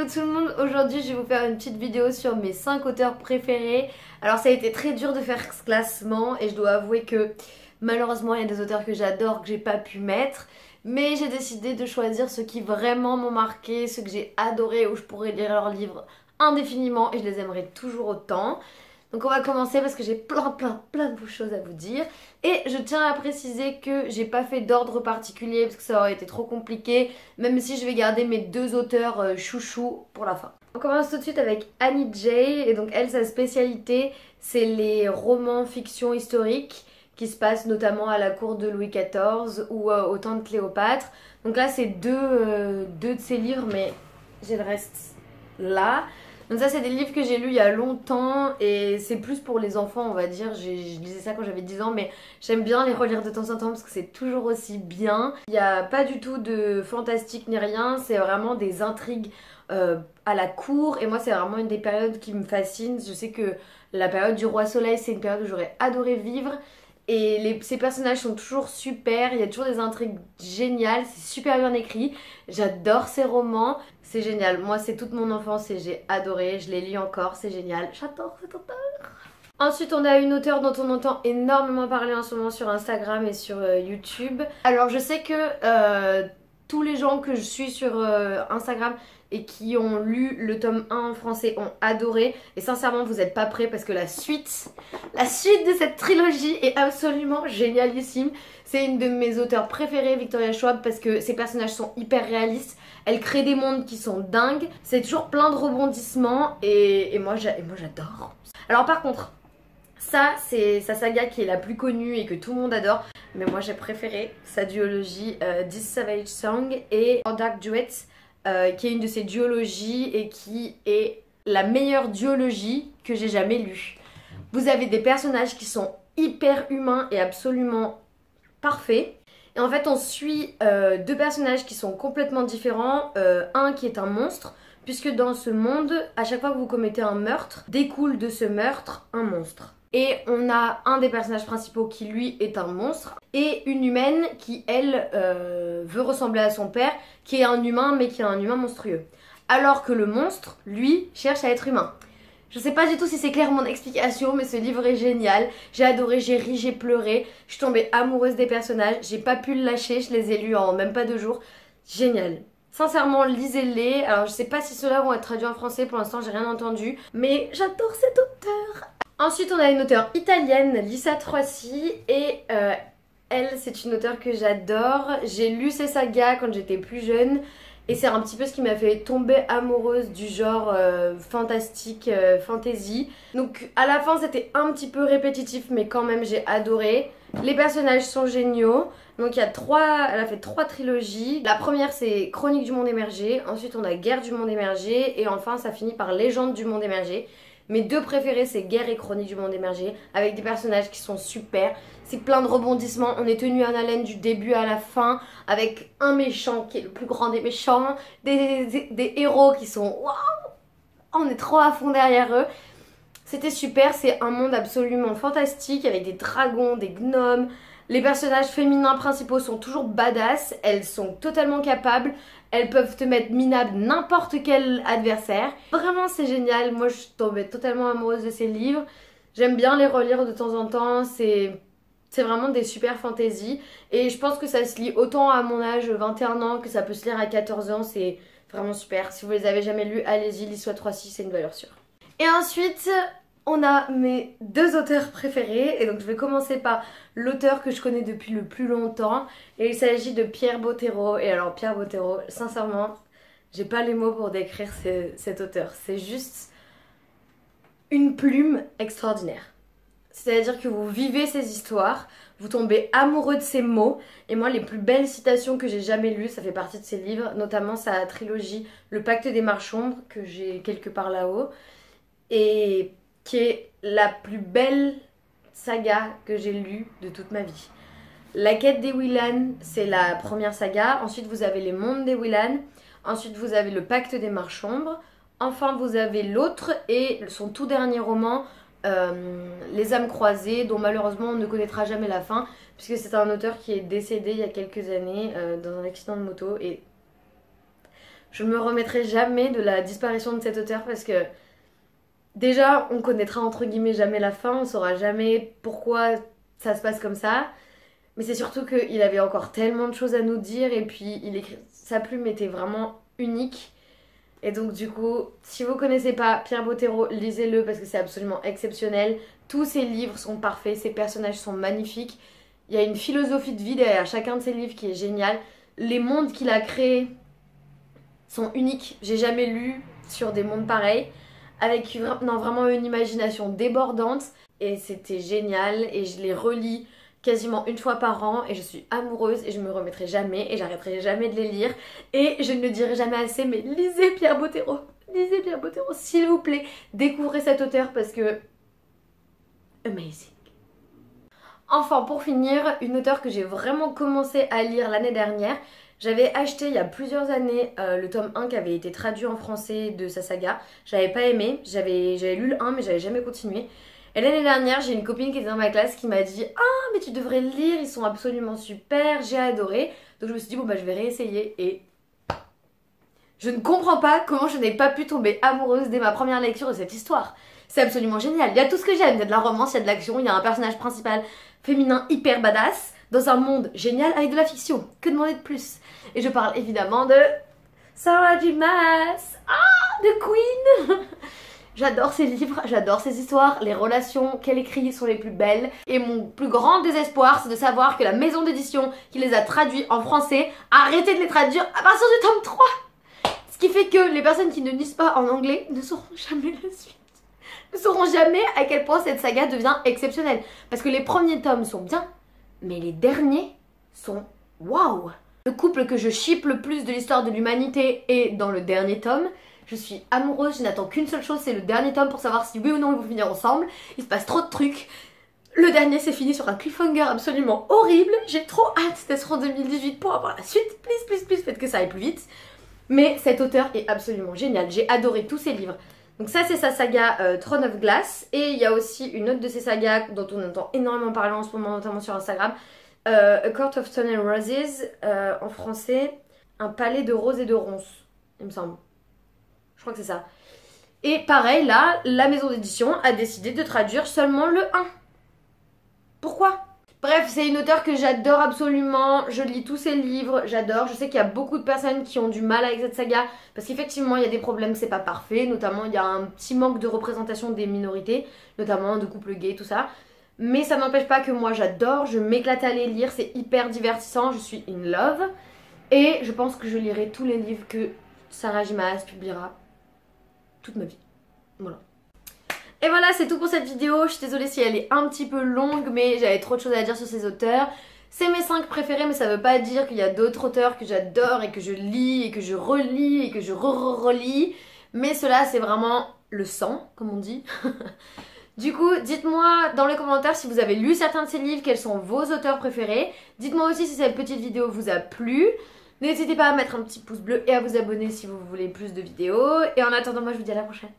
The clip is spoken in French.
tout le monde, aujourd'hui je vais vous faire une petite vidéo sur mes 5 auteurs préférés. Alors ça a été très dur de faire ce classement et je dois avouer que malheureusement il y a des auteurs que j'adore que j'ai pas pu mettre. Mais j'ai décidé de choisir ceux qui vraiment m'ont marqué, ceux que j'ai adoré, où je pourrais lire leurs livres indéfiniment et je les aimerai toujours autant. Donc on va commencer parce que j'ai plein de choses à vous dire. Et je tiens à préciser que j'ai pas fait d'ordre particulier parce que ça aurait été trop compliqué, même si je vais garder mes 2 auteurs chouchous pour la fin. On commence tout de suite avec Annie Jay, et donc elle, sa spécialité c'est les romans fiction historiques qui se passent notamment à la cour de Louis XIV ou au temps de Cléopâtre. Donc là c'est deux de ses livres, mais j'ai le reste là. Donc ça c'est des livres que j'ai lus il y a longtemps et c'est plus pour les enfants on va dire. Je lisais ça quand j'avais 10 ans mais j'aime bien les relire de temps en temps parce que c'est toujours aussi bien. Il n'y a pas du tout de fantastique ni rien, c'est vraiment des intrigues à la cour et moi c'est vraiment une des périodes qui me fascine. Je sais que la période du Roi Soleil c'est une période où j'aurais adoré vivre. Et ces personnages sont toujours super, il y a toujours des intrigues géniales, c'est super bien écrit. J'adore ces romans, c'est génial. Moi c'est toute mon enfance et j'ai adoré, je les lis encore, c'est génial. J'adore cet auteur. Ensuite on a une auteure dont on entend énormément parler en ce moment sur Instagram et sur YouTube. Alors je sais que tous les gens que je suis sur Instagram et qui ont lu le tome 1 en français ont adoré. Et sincèrement vous n'êtes pas prêts parce que la suite de cette trilogie est absolument génialissime. C'est une de mes auteurs préférées, Victoria Schwab, parce que ses personnages sont hyper réalistes. Elle crée des mondes qui sont dingues. C'est toujours plein de rebondissements et moi j'adore. Alors par contre, ça c'est sa saga qui est la plus connue et que tout le monde adore. Mais moi j'ai préféré sa duologie This Savage Song et A Dark Duet, qui est une de ses duologies et qui est la meilleure duologie que j'ai jamais lue. Vous avez des personnages qui sont hyper humains et absolument parfaits. Et en fait on suit 2 personnages qui sont complètement différents. Un qui est un monstre, puisque dans ce monde, à chaque fois que vous commettez un meurtre, découle de ce meurtre un monstre. Et on a un des personnages principaux qui lui est un monstre et une humaine qui elle veut ressembler à son père, qui est un humain mais qui est un humain monstrueux. Alors que le monstre, lui, cherche à être humain. Je sais pas du tout si c'est clair mon explication, mais ce livre est génial. J'ai adoré, j'ai ri, j'ai pleuré. Je suis tombée amoureuse des personnages. J'ai pas pu le lâcher, je les ai lus en même pas 2 jours. Génial. Sincèrement, lisez-les. Alors je sais pas si ceux-là vont être traduits en français, pour l'instant j'ai rien entendu. Mais j'adore cet auteur. Ensuite on a une auteure italienne, Lisa Troisi, et elle c'est une auteure que j'adore. J'ai lu ses sagas quand j'étais plus jeune et c'est un petit peu ce qui m'a fait tomber amoureuse du genre fantastique, fantasy. Donc à la fin c'était un petit peu répétitif mais quand même j'ai adoré. Les personnages sont géniaux. Donc elle a fait 3 trilogies. La première c'est Chronique du monde émergé, ensuite on a Guerre du monde émergé et enfin ça finit par Légende du monde émergé. Mes 2 préférés c'est Guerre et Chronique du monde émergé, avec des personnages qui sont super. C'est plein de rebondissements, on est tenu en haleine du début à la fin, avec un méchant qui est le plus grand des méchants, des héros qui sont waouh, on est trop à fond derrière eux. C'était super, c'est un monde absolument fantastique avec des dragons, des gnomes. Les personnages féminins principaux sont toujours badass, elles sont totalement capables, elles peuvent te mettre minable n'importe quel adversaire. Vraiment c'est génial, moi je suis tombée totalement amoureuse de ces livres. J'aime bien les relire de temps en temps, c'est vraiment des super fantasy. Et je pense que ça se lit autant à mon âge, 21 ans, que ça peut se lire à 14 ans, c'est vraiment super. Si vous les avez jamais lus, allez-y, Lisa Troisi, c'est une valeur sûre. Et ensuite, on a mes 2 auteurs préférés et donc je vais commencer par l'auteur que je connais depuis le plus longtemps et il s'agit de Pierre Bottero. Et alors Pierre Bottero, sincèrement, j'ai pas les mots pour décrire cet auteur. C'est juste une plume extraordinaire. C'est-à-dire que vous vivez ces histoires, vous tombez amoureux de ces mots. Et moi les plus belles citations que j'ai jamais lues, ça fait partie de ces livres, notamment sa trilogie Le Pacte des Marchombres que j'ai quelque part là-haut et qui est la plus belle saga que j'ai lue de toute ma vie. La quête des Willan, c'est la première saga. Ensuite, vous avez les mondes des Willan. Ensuite, vous avez le pacte des Marchombres. Enfin, vous avez l'autre et son tout dernier roman, Les âmes croisées, dont malheureusement on ne connaîtra jamais la fin, puisque c'est un auteur qui est décédé il y a quelques années dans un accident de moto. Et Je ne me remettrai jamais de la disparition de cet auteur parce que déjà on connaîtra entre guillemets jamais la fin, on saura jamais pourquoi ça se passe comme ça. Mais c'est surtout qu'il avait encore tellement de choses à nous dire et puis sa plume était vraiment unique. Et donc du coup, si vous connaissez pas Pierre Bottero, lisez-le parce que c'est absolument exceptionnel. Tous ses livres sont parfaits, ses personnages sont magnifiques. Il y a une philosophie de vie derrière chacun de ses livres qui est géniale. Les mondes qu'il a créés sont uniques. J'ai jamais lu sur des mondes pareils. Avec vraiment une imagination débordante. Et c'était génial et je les relis quasiment une fois par an et je suis amoureuse et je me remettrai jamais et j'arrêterai jamais de les lire et je ne le dirai jamais assez, mais lisez Pierre Bottero, s'il vous plaît, découvrez cet auteur parce que amazing. Enfin, pour finir, une auteure que j'ai vraiment commencé à lire l'année dernière. J'avais acheté il y a plusieurs années le tome 1 qui avait été traduit en français de sa saga. J'avais pas aimé, j'avais lu le 1 mais j'avais jamais continué. Et l'année dernière, j'ai une copine qui était dans ma classe qui m'a dit « Ah, mais tu devrais le lire, ils sont absolument super, j'ai adoré. » Donc je me suis dit « Bon bah je vais réessayer » et je ne comprends pas comment je n'ai pas pu tomber amoureuse dès ma première lecture de cette histoire. C'est absolument génial, il y a tout ce que j'aime, il y a de la romance, il y a de l'action, il y a un personnage principal féminin hyper badass dans un monde génial avec de la fiction. Que demander de plus? Et je parle évidemment de Sarah J. Maas, de Queen. J'adore ses livres, j'adore ses histoires, les relations qu'elle écrit sont les plus belles. Et mon plus grand désespoir, c'est de savoir que la maison d'édition qui les a traduits en français a arrêté de les traduire à partir du tome 3. Ce qui fait que les personnes qui ne lisent pas en anglais ne sauront jamais la suite. Ne sauront jamais à quel point cette saga devient exceptionnelle. Parce que les premiers tomes sont bien, mais les derniers sont waouh. Le couple que je ship le plus de l'histoire de l'humanité est dans le dernier tome. Je suis amoureuse, je n'attends qu'une seule chose, c'est le dernier tome pour savoir si oui ou non ils vont finir ensemble. Il se passe trop de trucs. Le dernier s'est fini sur un cliffhanger absolument horrible. J'ai trop hâte d'être en 2018 pour avoir la suite. Please, faites que ça aille plus vite. Mais cet auteur est absolument génial. J'ai adoré tous ses livres. Donc ça c'est sa saga Throne of Glass. Et il y a aussi une autre de ses sagas dont on entend énormément parler en ce moment, notamment sur Instagram. A Court of Stone and Roses, en français, un palais de roses et de ronces, il me semble. Je crois que c'est ça. Et pareil, là, la maison d'édition a décidé de traduire seulement le 1. Pourquoi? Bref, c'est une auteure que j'adore absolument. Je lis tous ses livres, j'adore. Je sais qu'il y a beaucoup de personnes qui ont du mal avec cette saga parce qu'effectivement, il y a des problèmes, c'est pas parfait. Notamment, il y a un petit manque de représentation des minorités, notamment de couples gays, tout ça. Mais ça n'empêche pas que moi, j'adore. Je m'éclate à les lire, c'est hyper divertissant. Je suis in love. Et je pense que je lirai tous les livres que Sarah J. Maas publiera toute ma vie. Voilà. Et voilà, c'est tout pour cette vidéo. Je suis désolée si elle est un petit peu longue, mais j'avais trop de choses à dire sur ces auteurs. C'est mes 5 préférés, mais ça veut pas dire qu'il y a d'autres auteurs que j'adore et que je lis et que je relis et que je relis. Mais cela, c'est vraiment le sang, comme on dit. Du coup, dites-moi dans les commentaires si vous avez lu certains de ces livres, quels sont vos auteurs préférés. Dites-moi aussi si cette petite vidéo vous a plu. N'hésitez pas à mettre un petit pouce bleu et à vous abonner si vous voulez plus de vidéos. Et en attendant, moi je vous dis à la prochaine.